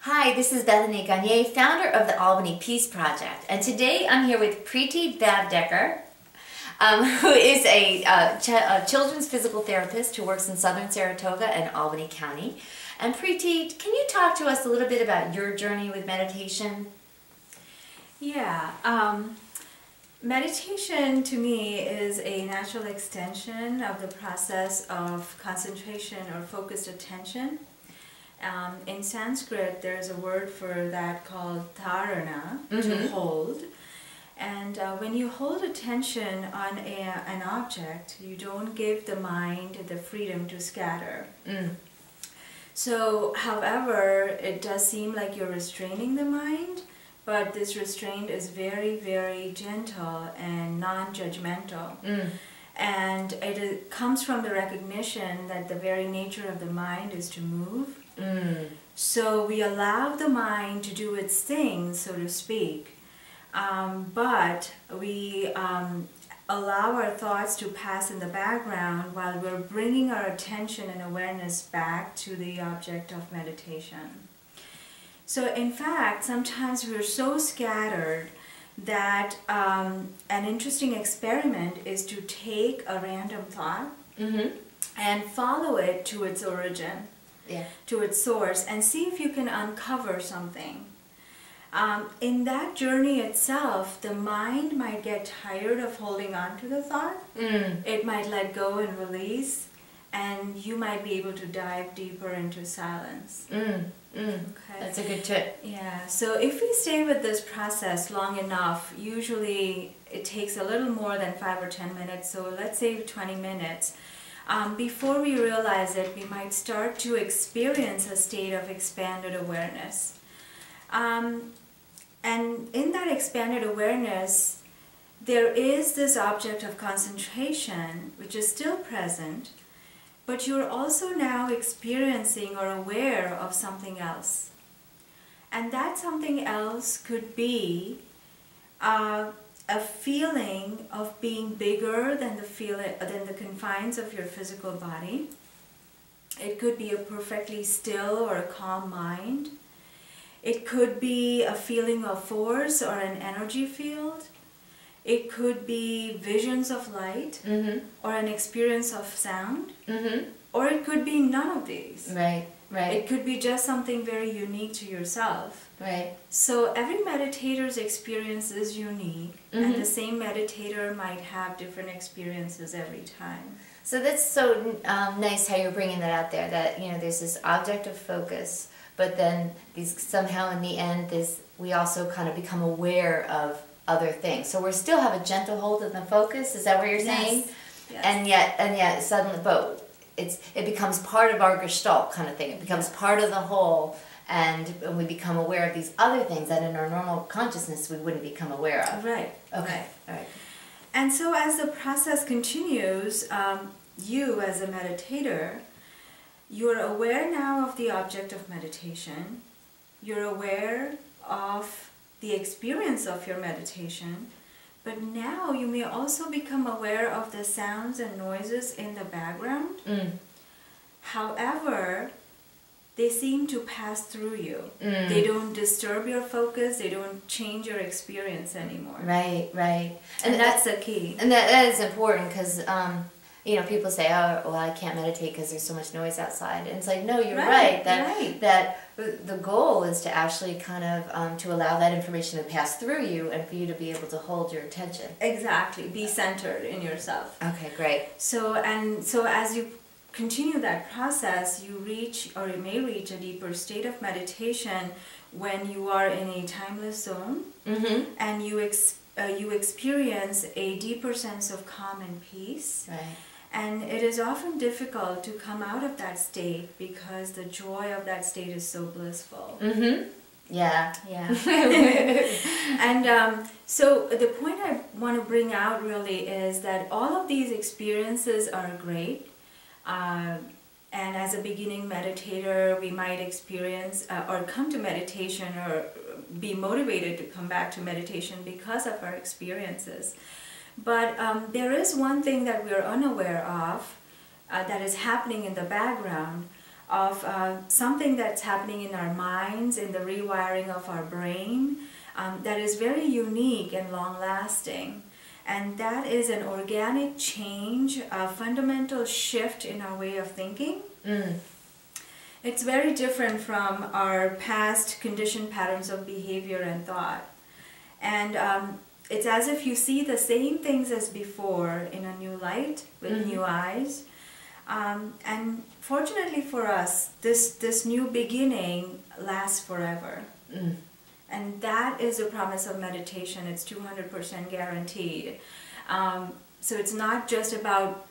Hi, this is Bethany Gagne, founder of the Albany Peace Project, and today I'm here with Preeti Bavdekar, who is a children's physical therapist who works in southern Saratoga and Albany County. And Preeti, can you talk to us a little bit about your journey with meditation? Yeah, meditation to me is a natural extension of the process of concentration or focused attention. In Sanskrit, there's a word for that called dharana, to hold. And when you hold attention on an object, you don't give the mind the freedom to scatter. So, however, it does seem like you're restraining the mind, but this restraint is very, very gentle and non-judgmental. And it comes from the recognition that the very nature of the mind is to move. So we allow the mind to do its thing, so to speak, but we allow our thoughts to pass in the background while we're bringing our attention and awareness back to the object of meditation. So in fact, sometimes we're so scattered that an interesting experiment is to take a random thought and follow it to its origin. To its source, and see if you can uncover something. In that journey itself, the mind might get tired of holding on to the thought. It might let go and release, and you might be able to dive deeper into silence. Okay. That's a good tip. Yeah, so if we stay with this process long enough, usually it takes a little more than 5 or 10 minutes, so let's say 20 minutes. Before we realize it, we might start to experience a state of expanded awareness. And in that expanded awareness, there is this object of concentration, which is still present, but you're also now experiencing or aware of something else. And that something else could be a feeling of being bigger than the confines of your physical body. It could be a perfectly still or a calm mind. It could be a feeling of force or an energy field. It could be visions of light or an experience of sound. Or it could be none of these. Right. It could be just something very unique to yourself. So every meditator's experience is unique, and the same meditator might have different experiences every time. So that's so nice how you're bringing that out there, that there's this object of focus, but then somehow in the end we also kind of become aware of other things. So we still have a gentle hold of the focus, is that what you're saying? Yes. And yet suddenly, but it becomes part of our gestalt kind of thing. It becomes part of the whole, and we become aware of these other things that in our normal consciousness we wouldn't become aware of. Right. Okay. All right. And so as the process continues, you as a meditator, you're aware now of the object of meditation. You're aware of the experience of your meditation. But now you may also become aware of the sounds and noises in the background. However, they seem to pass through you. They don't disturb your focus. They don't change your experience anymore. Right. And that's the key. And that is important because, people say, oh, well, I can't meditate because there's so much noise outside. And it's like, no, you're right. That the goal is to actually kind of to allow that information to pass through you and for you to be able to hold your attention. Exactly. Be centered in yourself. Okay, great. So as you continue that process, you may reach a deeper state of meditation when you are in a timeless zone, and you experience a deeper sense of calm and peace. Right. And it is often difficult to come out of that state because the joy of that state is so blissful. Yeah. And so the point I want to bring out really is that all of these experiences are great. And as a beginning meditator, we might experience or come to meditation or be motivated to come back to meditation because of our experiences. But there is one thing that we're unaware of that is happening in the background. of something that's happening in our minds, in the rewiring of our brain, that is very unique and long-lasting. And that is an organic change, a fundamental shift in our way of thinking. It's very different from our past conditioned patterns of behavior and thought. And it's as if you see the same things as before in a new light, with new eyes. And fortunately for us, this new beginning lasts forever. And that is the promise of meditation. It's 200% guaranteed. So it's not just about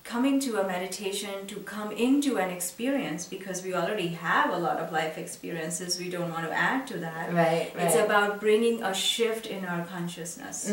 coming to a meditation to come into an experience, because we already have a lot of life experiences. We don't want to add to that. Right. It's about bringing a shift in our consciousness.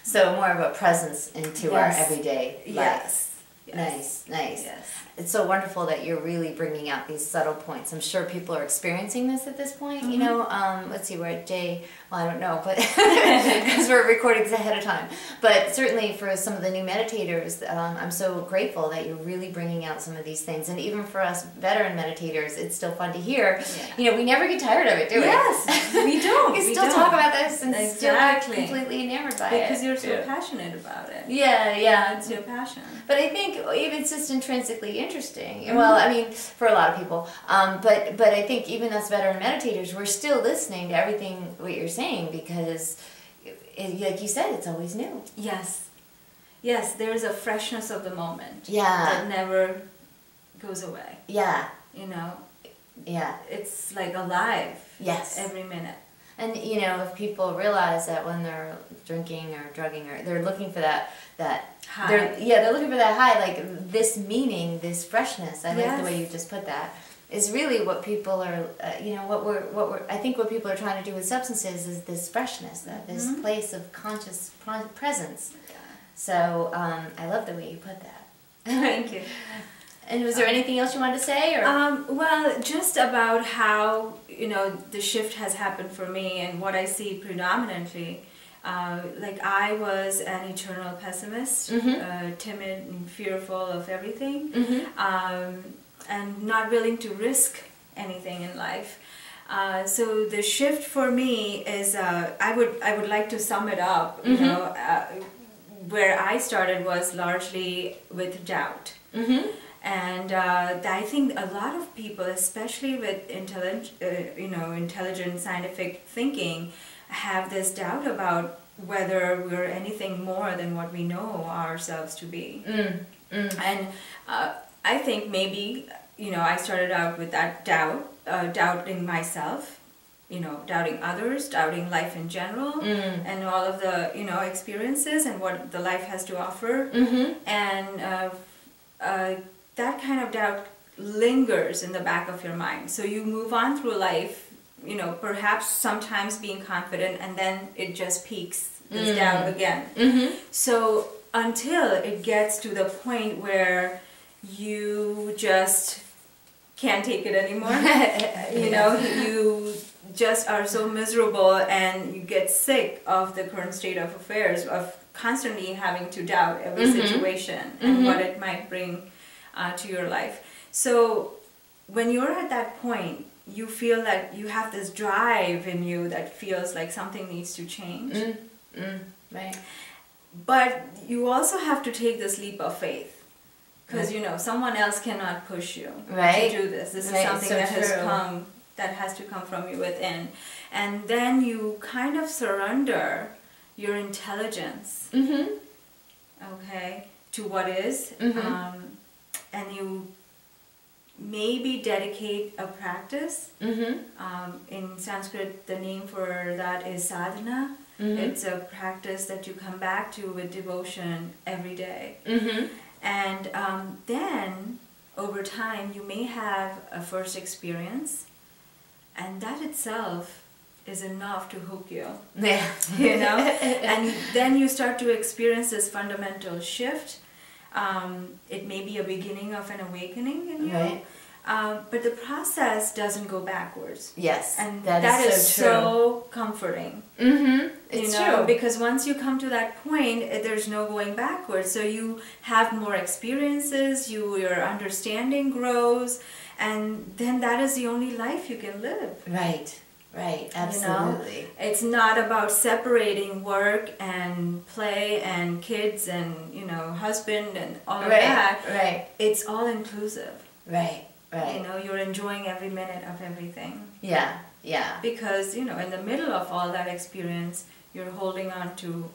So more of a presence into our everyday life. Yes. Nice. Yes. It's so wonderful that you're really bringing out these subtle points. I'm sure people are experiencing this at this point. You know, let's see, we're at day, well, I don't know, but because we're recording this ahead of time. But certainly for some of the new meditators, I'm so grateful that you're really bringing out some of these things. And even for us veteran meditators, it's still fun to hear. Yeah. You know, we never get tired of it, do we? Yes, we don't. We still talk about this and still get Exactly. completely enamored by it. Because you're so passionate about it. Yeah. It's your passion. But I think even it's just intrinsically interesting. Well, I mean, for a lot of people. But I think even us veteran meditators, we're still listening to everything what you're saying, because, like you said, it's always new. Yes, there's a freshness of the moment. Yeah. That never goes away. Yeah. You know? Yeah. It's like alive. Yes. Every minute. And, you know, if people realize that when they're drinking or drugging, or they're looking for that high. They're looking for that high, like this meaning, this freshness. I like the way you just put that. Is really what people are, you know, I think what people are trying to do with substances is this freshness, this place of conscious presence. Yeah. So I love the way you put that. Thank you. And was there anything else you wanted to say? Or? Well, just about how, you know, the shift has happened for me and what I see predominantly. Like I was an eternal pessimist, timid and fearful of everything, and not willing to risk anything in life. So the shift for me is, I would like to sum it up. You know, where I started was largely with doubt. And I think a lot of people, especially with intelligent scientific thinking, have this doubt about whether we're anything more than what we know ourselves to be. And I think maybe, you know, I started out with that doubt, doubting myself, you know, doubting others, doubting life in general, and all of the, you know, experiences and what the life has to offer. And that kind of doubt lingers in the back of your mind. So you move on through life, you know, perhaps sometimes being confident, and then it just peaks, this doubt again. So until it gets to the point where you just can't take it anymore, you know, you just are so miserable and you get sick of the current state of affairs, of constantly having to doubt every situation and what it might bring to your life. So when you're at that point, you feel that you have this drive in you that feels like something needs to change. Right. But you also have to take this leap of faith, because you know someone else cannot push you to do this. This is something that has to come from you within, and then you kind of surrender your intelligence, okay, to what is. And you maybe dedicate a practice. In Sanskrit, the name for that is sadhana. It's a practice that you come back to with devotion every day. And then, over time, you may have a first experience, and that itself is enough to hook you. Yeah. You know? And then you start to experience this fundamental shift. It may be a beginning of an awakening in you. But the process doesn't go backwards. Yes, And that is so true. so comforting. Mm-hmm. It's true. Because once you come to that point, there's no going backwards. So you have more experiences, your understanding grows, and then that is the only life you can live. Right, absolutely. You know? It's not about separating work and play and kids and, husband and all of that. Right. It's all inclusive. Right. You're enjoying every minute of everything. Yeah. Because, in the middle of all that experience, you're holding on to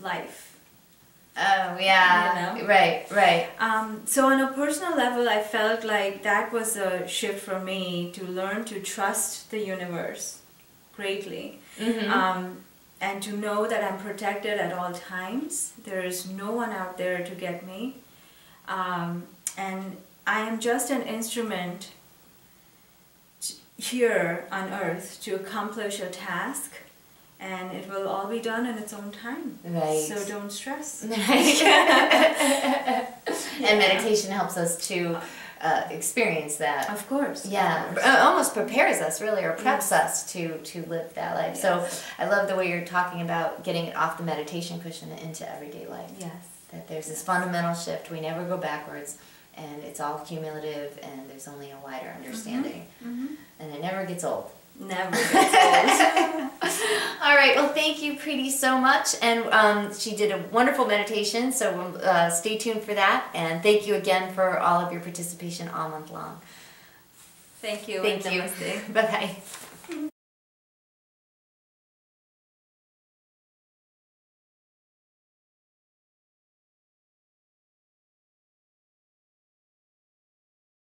life. Oh, yeah. Right. So on a personal level, I felt like that was a shift for me to learn to trust the universe greatly. Mm-hmm. And to know that I'm protected at all times. There is no one out there to get me. And I am just an instrument here on earth to accomplish a task, and it will all be done in its own time. Right. So don't stress. And meditation helps us to experience that. Of course. Yeah, of course. Almost prepares us really, or preps us to live that life. Yes. So I love the way you're talking about getting it off the meditation cushion and into everyday life. Yes. That there's this fundamental shift. We never go backwards. And it's all cumulative, and there's only a wider understanding. Mm-hmm. And it never gets old. Never gets old. All right, well, thank you, Preeti, so much. And she did a wonderful meditation, so stay tuned for that. And thank you again for all of your participation all month long. Thank you. Thank you. Namaste. Bye-bye.